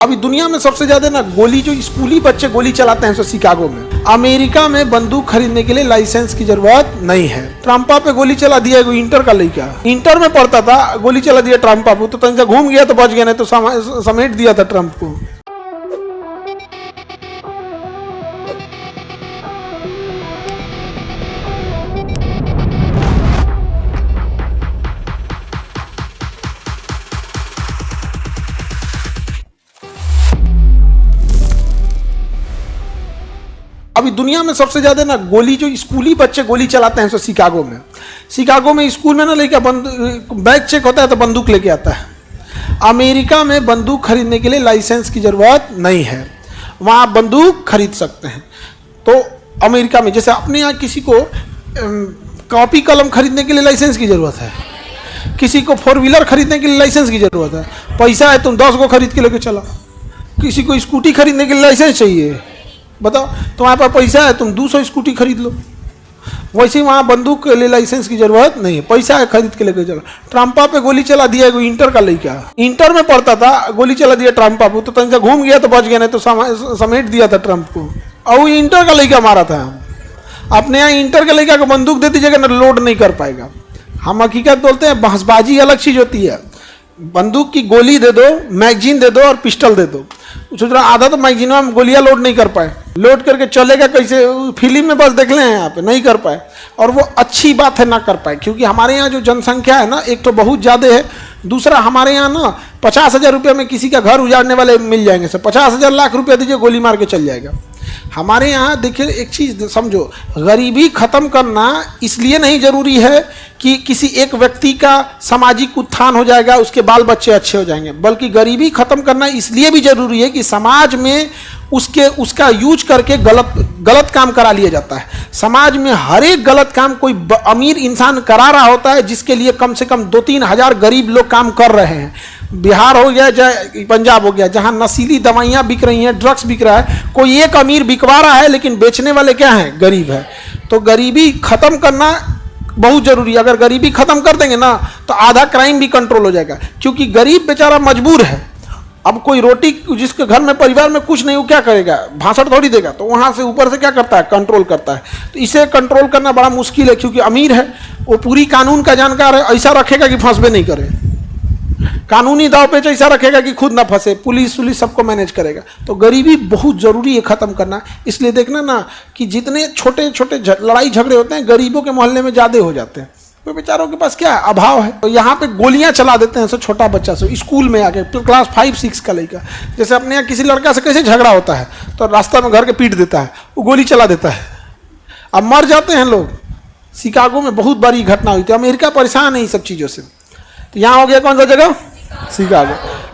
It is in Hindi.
अभी दुनिया में सबसे ज्यादा ना गोली जो स्कूली बच्चे गोली चलाते हैं, शिकागो में। अमेरिका में बंदूक खरीदने के लिए लाइसेंस की जरूरत नहीं है। ट्रम्पा पे गोली चला दिया, इंटर का लड़का इंटर में पढ़ता था, गोली चला दिया ट्रम्पा पे, तो तन से घूम गया तो बच गया, नहीं तो समेट दिया था ट्रम्प को। अभी दुनिया में सबसे ज्यादा ना गोली जो स्कूली बच्चे गोली चलाते हैं, शिकागो में। शिकागो में स्कूल में ना लेके बैग चेक होता है तो बंदूक लेके आता है। अमेरिका में बंदूक खरीदने के लिए लाइसेंस की जरूरत नहीं है, वहाँ आप बंदूक खरीद सकते हैं। तो अमेरिका में जैसे अपने यहाँ किसी को कॉपी कलम खरीदने के लिए लाइसेंस की जरूरत है, किसी को 4 व्हीलर खरीदने के लिए लाइसेंस की जरूरत है। पैसा है तुम 10 को खरीद के लेके चला। किसी को स्कूटी खरीदने के लिए लाइसेंस चाहिए, बताओ तुम्हारे पास पैसा है तुम 200 स्कूटी खरीद लो। वैसे ही वहाँ बंदूक के लिए लाइसेंस की जरूरत नहीं है, पैसा है खरीद के लेके चलो। ट्रम्पा पे गोली चला दिया, इंटर का लड़का इंटर में पढ़ता था, गोली चला दिया ट्रम्पा पे, तो तन से घूम गया तो बच गया, नहीं तो समेट दिया था ट्रम्प को। और वो इंटर का लड़का मारा था। अपने यहाँ इंटर के लड़का को बंदूक दे दीजिएगा ना, लोड नहीं कर पाएगा। हम हकीकत बोलते हैं, बहसबाजी अलग चीज होती है। बंदूक की गोली दे दो, मैगजीन दे दो और पिस्टल दे दो। सोच रहा आधा तो मैगजीन में गोलियां लोड नहीं कर पाए, लोड करके चलेगा कैसे? फिल्म में बस देख ले हैं, यहाँ पे नहीं कर पाए। और वो अच्छी बात है ना कर पाए, क्योंकि हमारे यहाँ जो जनसंख्या है ना, एक तो बहुत ज़्यादा है, दूसरा हमारे यहाँ ना 50,000 रुपये में किसी का घर उजाड़ने वाले मिल जाएंगे। सर 50,000 लाख रुपया दीजिए, गोली मार के चल जाएगा। हमारे यहाँ देखिए एक चीज़ समझो, गरीबी खत्म करना इसलिए नहीं जरूरी है कि किसी एक व्यक्ति का सामाजिक उत्थान हो जाएगा, उसके बाल बच्चे अच्छे हो जाएंगे, बल्कि गरीबी खत्म करना इसलिए भी जरूरी है कि समाज में उसका यूज करके गलत काम करा लिया जाता है। समाज में हर एक गलत काम कोई अमीर इंसान करा रहा होता है, जिसके लिए कम से कम 2-3 हजार गरीब लोग काम कर रहे हैं। बिहार हो गया चाहे पंजाब हो गया, जहां नशीली दवाइयां बिक रही हैं, ड्रग्स बिक रहा है, कोई एक अमीर बिकवा रहा है, लेकिन बेचने वाले क्या हैं? गरीब है। तो गरीबी खत्म करना बहुत जरूरी है। अगर गरीबी खत्म कर देंगे ना, तो आधा क्राइम भी कंट्रोल हो जाएगा, क्योंकि गरीब बेचारा मजबूर है। अब कोई रोटी, जिसके घर में परिवार में कुछ नहीं, वो क्या करेगा? भाषण थोड़ी देगा, तो वहां से ऊपर से क्या करता है? कंट्रोल करता है। तो इसे कंट्रोल करना बड़ा मुश्किल है, क्योंकि अमीर है, वो पूरी कानून का जानकार है, ऐसा रखेगा कि फंसबे नहीं करे, कानूनी दाव पेच ऐसा रखेगा कि खुद ना फंसे, पुलिस सबको मैनेज करेगा। तो गरीबी बहुत जरूरी है खत्म करना। इसलिए देखना ना कि जितने छोटे छोटे लड़ाई झगड़े होते हैं, गरीबों के मोहल्ले में ज्यादा हो जाते हैं। तो बेचारों के पास क्या है? अभाव है। तो यहाँ पे गोलियां चला देते हैं सो छोटा बच्चा से, स्कूल में आके क्लास 5-6 का लड़का। जैसे अपने यहाँ किसी लड़का से कैसे झगड़ा होता है, तो रास्ता में घर के पीट देता है, वो गोली चला देता है, अब मर जाते हैं लोग। शिकागो में बहुत बड़ी घटना हुई थी। अमेरिका परेशान है इन सब चीज़ों से। तो यहाँ हो गया कौन सा जगह? शिकागो।